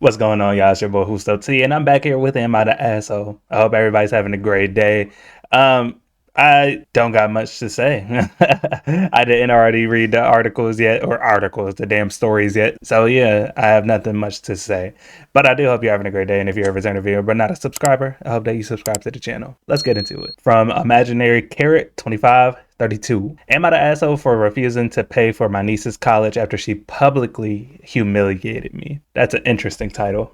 What's going on, y'all? It's your boy JustoT, and I'm back here with him out of asshole. I hope everybody's having a great day. I don't got much to say. I didn't already read the articles yet, or articles, the damn stories yet. So yeah, I have nothing much to say. But I do hope you're having a great day, and if you're a returning viewer but not a subscriber, I hope that you subscribe to the channel. Let's get into it. From Imaginary Carrot 2532. Am I the asshole for refusing to pay for my niece's college after she publicly humiliated me? That's an interesting title.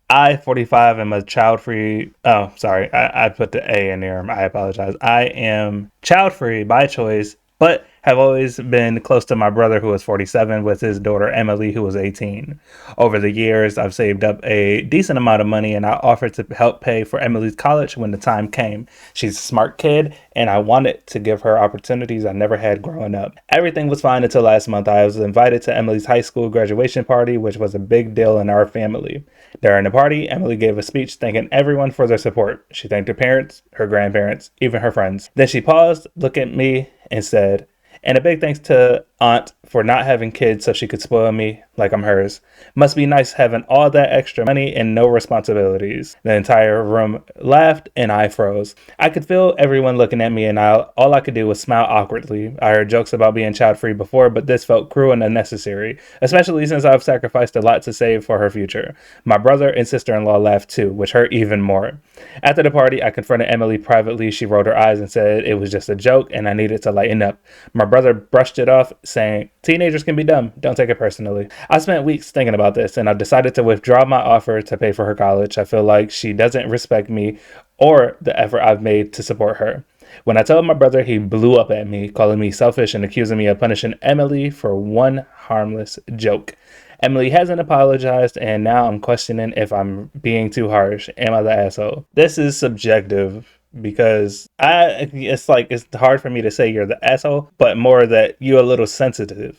I, 45, am a child free. Oh, sorry. I put the A in there. I apologize. I am child free by choice, but have always been close to my brother, who was 47, with his daughter, Emily, who was 18. Over the years, I've saved up a decent amount of money, and I offered to help pay for Emily's college when the time came. She's a smart kid, and I wanted to give her opportunities I never had growing up. Everything was fine until last month. I was invited to Emily's high school graduation party, which was a big deal in our family. During the party, Emily gave a speech thanking everyone for their support. She thanked her parents, her grandparents, even her friends. Then she paused, looked at me, and said, "And a big thanks to Aunt for not having kids so she could spoil me like I'm hers. Must be nice having all that extra money and no responsibilities." The entire room laughed and I froze. I could feel everyone looking at me, and all I could do was smile awkwardly. I heard jokes about being child free before, but this felt cruel and unnecessary, especially since I've sacrificed a lot to save for her future. My brother and sister-in-law laughed too, which hurt even more. After the party, I confronted Emily privately. She rolled her eyes and said it was just a joke and I needed to lighten up. My brother brushed it off, saying, "Teenagers can be dumb. Don't take it personally." I spent weeks thinking about this, and I decided to withdraw my offer to pay for her college. I feel like she doesn't respect me or the effort I've made to support her. When I told my brother, he blew up at me, calling me selfish and accusing me of punishing Emily for one harmless joke. Emily hasn't apologized, and now I'm questioning if I'm being too harsh. Am I the asshole? This is subjective because it's like it's hard for me to say you're the asshole, but more that you're a little sensitive.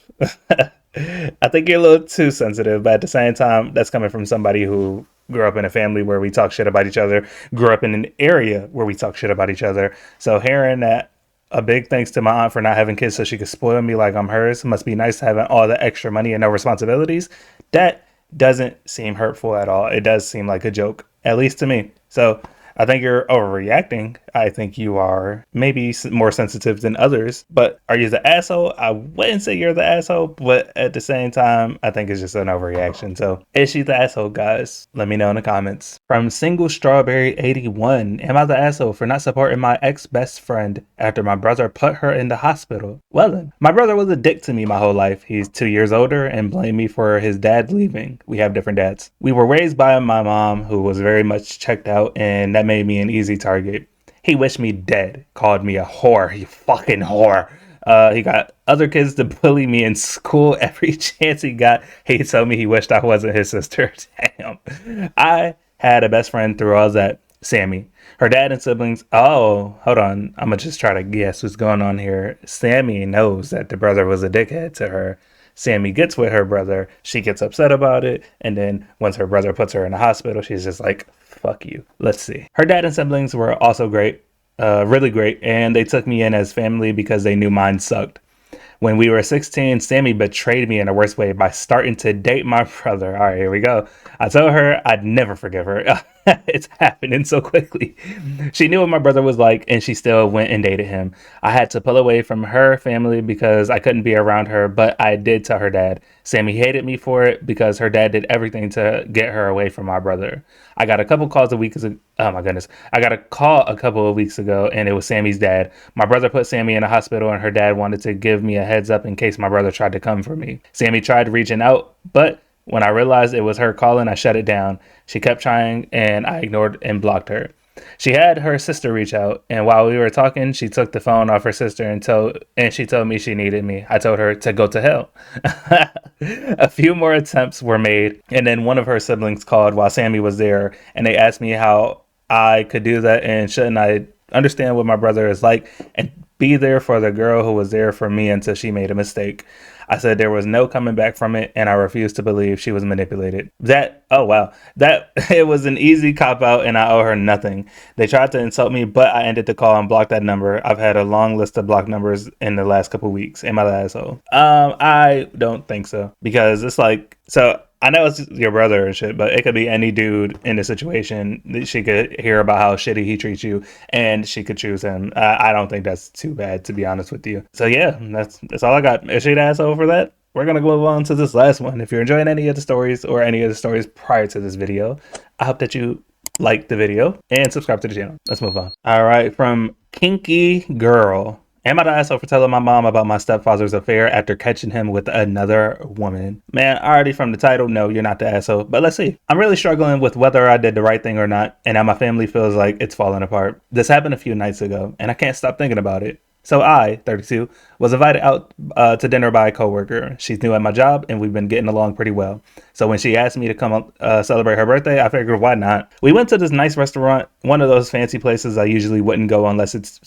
I think you're a little too sensitive, but at the same time, that's coming from somebody who grew up in a family where we talk shit about each other, grew up in an area where we talk shit about each other. So hearing that, a big thanks to my aunt for not having kids so she could spoil me like I'm hers. Must be nice having all the extra money and no responsibilities. That doesn't seem hurtful at all. It does seem like a joke, at least to me. So I think you're overreacting. I think you are maybe more sensitive than others. But are you the asshole? I wouldn't say you're the asshole, but at the same time, I think it's just an overreaction. So is she the asshole, guys? Let me know in the comments. From Single Strawberry 81, am I the asshole for not supporting my ex-best friend after my brother put her in the hospital? Well then, my brother was a dick to me my whole life. He's 2 years older and blamed me for his dad leaving. We have different dads. We were raised by my mom, who was very much checked out, and that made me an easy target. He wished me dead, called me a whore, you fucking whore. He got other kids to bully me in school every chance he got. He told me he wished I wasn't his sister. Damn. I had a best friend through all that, Sammy. Her dad and siblings. Oh, hold on. I'm going to just try to guess what's going on here. Sammy knows that the brother was a dickhead to her. Sammy gets with her brother. She gets upset about it. And then once her brother puts her in the hospital, she's just like, fuck you. Let's see. Her dad and siblings were also great, really great. And they took me in as family because they knew mine sucked. When we were 16, Sammy betrayed me in a worse way by starting to date my brother. All right, here we go. I told her I'd never forgive her. It's happening so quickly. She knew what my brother was like, and she still went and dated him. I had to pull away from her family because I couldn't be around her, but I did tell her dad. Sammy hated me for it because her dad did everything to get her away from my brother. I got a couple calls a week ago. Oh my goodness. I got a call a couple of weeks ago, and it was Sammy's dad. My brother put Sammy in a hospital, and her dad wanted to give me a heads up in case my brother tried to come for me. Sammy tried reaching out, but when I realized it was her calling, I shut it down. She kept trying, and I ignored and blocked her. She had her sister reach out, and while we were talking, she took the phone off her sister and she told me she needed me. I told her to go to hell. A few more attempts were made, and then one of her siblings called while Sammy was there, and they asked me how I could do that and shouldn't I understand what my brother is like and be there for the girl who was there for me until she made a mistake. I said there was no coming back from it, and I refused to believe she was manipulated. Oh wow, it was an easy cop out, and I owe her nothing. They tried to insult me, but I ended the call and blocked that number. I've had a long list of blocked numbers in the last couple weeks. Am I the asshole? I don't think so, because it's like, so I know it's your brother and shit, but it could be any dude in the situation. She could hear about how shitty he treats you, and she could choose him. I don't think that's too bad, to be honest with you. So yeah, that's all I got. Is she an asshole for that? We're gonna move on to this last one. If you're enjoying any of the stories or any of the stories prior to this video, I hope that you like the video and subscribe to the channel. Let's move on. All right, from Kinky Girl. Am I the asshole for telling my mom about my stepfather's affair after catching him with another woman? Man, already from the title, no, you're not the asshole. But let's see. I'm really struggling with whether I did the right thing or not, and now my family feels like it's falling apart. This happened a few nights ago, and I can't stop thinking about it. So I, 32, was invited out to dinner by a coworker. She's new at my job, and we've been getting along pretty well. So when she asked me to come celebrate her birthday, I figured, why not? We went to this nice restaurant, one of those fancy places I usually wouldn't go unless it's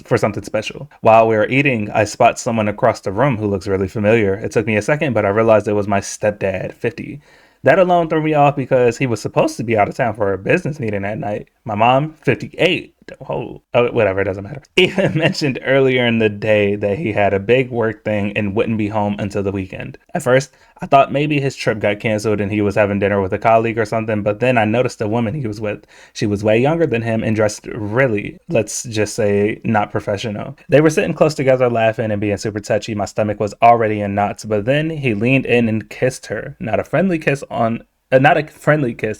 for something special. While we were eating, I spot someone across the room who looks really familiar. It took me a second, but I realized it was my stepdad, 50. That alone threw me off because he was supposed to be out of town for a business meeting that night. My mom, 58. Oh, whatever, it doesn't matter. Even mentioned earlier in the day that he had a big work thing and wouldn't be home until the weekend. At first, I thought maybe his trip got canceled and he was having dinner with a colleague or something, but then I noticed the woman he was with. She was way younger than him and dressed really, let's just say, not professional. They were sitting close together laughing and being super touchy. My stomach was already in knots, but then he leaned in and kissed her. Not a friendly kiss,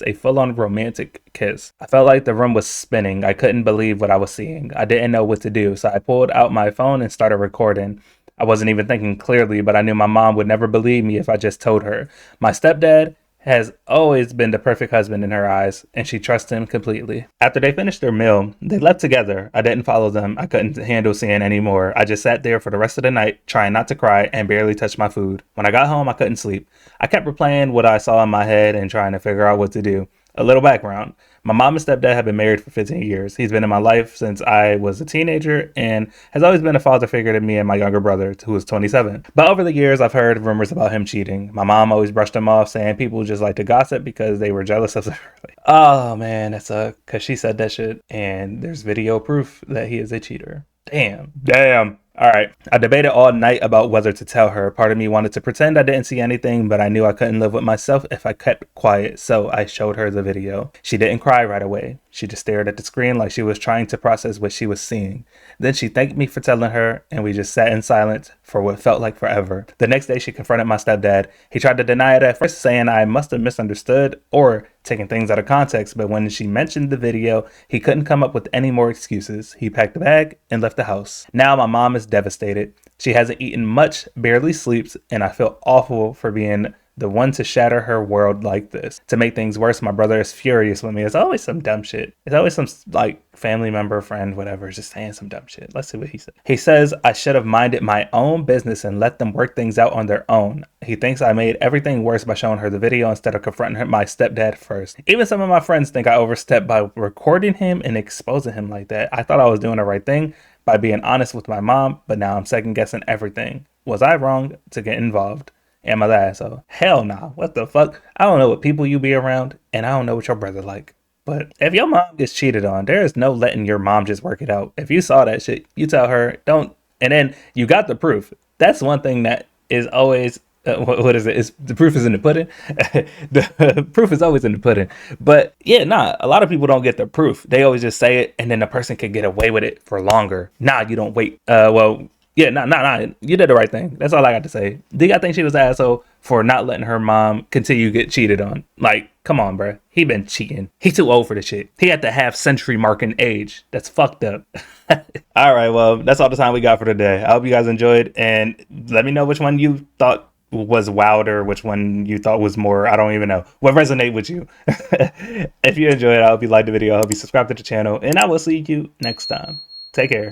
a full-on romantic kiss. I felt like the room was spinning. I couldn't believe what I was seeing. I didn't know what to do, so I pulled out my phone and started recording. I wasn't even thinking clearly, but I knew my mom would never believe me if I just told her. My stepdad has always been the perfect husband in her eyes, and she trusts him completely. After they finished their meal, they left together. I didn't follow them. I couldn't handle seeing anymore. I just sat there for the rest of the night, trying not to cry and barely touch my food. When I got home, I couldn't sleep. I kept replaying what I saw in my head and trying to figure out what to do. A little background. My mom and stepdad have been married for 15 years. He's been in my life since I was a teenager and has always been a father figure to me and my younger brother, who is 27. But over the years, I've heard rumors about him cheating. My mom always brushed him off, saying people just like to gossip because they were jealous of the family. Oh man, that's because she said that shit and there's video proof that he is a cheater. Damn. All right. I debated all night about whether to tell her. Part of me wanted to pretend I didn't see anything, but I knew I couldn't live with myself if I kept quiet, so I showed her the video. She didn't cry right away. She just stared at the screen like she was trying to process what she was seeing. Then she thanked me for telling her, and we just sat in silence for what felt like forever. The next day, she confronted my stepdad. He tried to deny it at first, saying I must have misunderstood or taken things out of context, but when she mentioned the video, he couldn't come up with any more excuses. He packed the bag and left the house. Now my mom is devastated. She hasn't eaten much, barely sleeps, and I feel awful for being the one to shatter her world like this. To make things worse, my brother is furious with me. It's always some dumb shit. It's always some like family member, friend, whatever, just saying some dumb shit. Let's see what he said. He says I should have minded my own business and let them work things out on their own. He thinks I made everything worse by showing her the video instead of confronting my stepdad first. Even some of my friends think I overstepped by recording him and exposing him like that. I thought I was doing the right thing by being honest with my mom, but now I'm second guessing everything. Was I wrong to get involved? Am I the asshole? Hell nah. What the fuck? I don't know what people you be around, and I don't know what your brother like. But if your mom gets cheated on, there is no letting your mom just work it out. If you saw that shit, you tell her, don't, and then you got the proof. That's one thing that is always, what is it? The proof is in the pudding. The proof is always in the pudding. But yeah, nah, a lot of people don't get the proof. They always just say it, and then the person can get away with it for longer. Nah, you don't wait. Yeah, nah. You did the right thing. That's all I got to say. Do you think she was an asshole for not letting her mom continue to get cheated on? Like, come on, bro. He been cheating. He too old for the shit. He at the half-century mark in age. That's fucked up. All right, well, that's all the time we got for today. I hope you guys enjoyed, and let me know which one you thought was wilder, which one you thought was more, I don't even know, what resonate with you. If you enjoyed it, I hope you liked the video. I hope you subscribe to the channel, and I will see you next time. Take care.